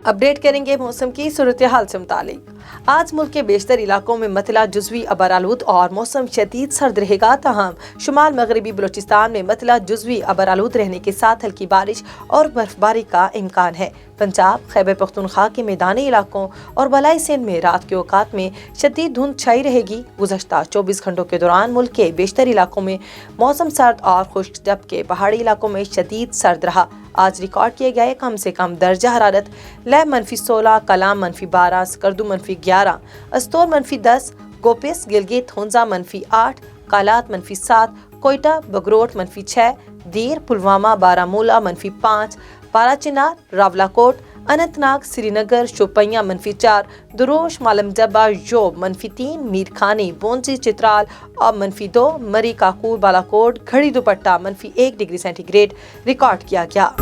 Update करेंगे मौसम की सूरत हाल से मुतालिक। आज मुल्क के बेशतर इलाकों में मतला जुज़वी अबरालूद और मौसम शदीद सर्द रहेगा। तहम शुमाल मगरबी बलूचिस्तान में मतला जुज़वी अबरालूद रहने के साथ हल्की बारिश और बर्फबारी का इम्कान है। पंजाब, खैबर पख्तूनख्वा के मैदानी इलाकों और बलाई सिंध में रात के औकात में शदीद धुंध छाई रहेगी। गुज़श्ता 24 घंटों के दौरान मुल्क के बेशतर इलाकों में मौसम सर्द और खुश्क, जबकि पहाड़ी इलाकों में शदीद सर्द रहा। आज रिकॉर्ड किए गए कम से कम दर्जा हरारत लैब -16, कलाम -12, स्कर्दू -11, अस्तोर -10, गोपिस, गिलगित, हुंजा -8, कालात -7, कोयटा, बगरोट -6, दीर, पुलवामा, बारामूला -5, पाराचिनार, रावलाकोट, अनंतनाग, श्रीनगर, शोपियां -4, दुरोश, मालम जब्बा, योब -3, मीर खानी, बोंसी, चित्राल और -2, मरी, काकूर, बालाकोट, खड़ी दुपट्टा -1 डिग्री सेंटीग्रेड रिकॉर्ड किया गया।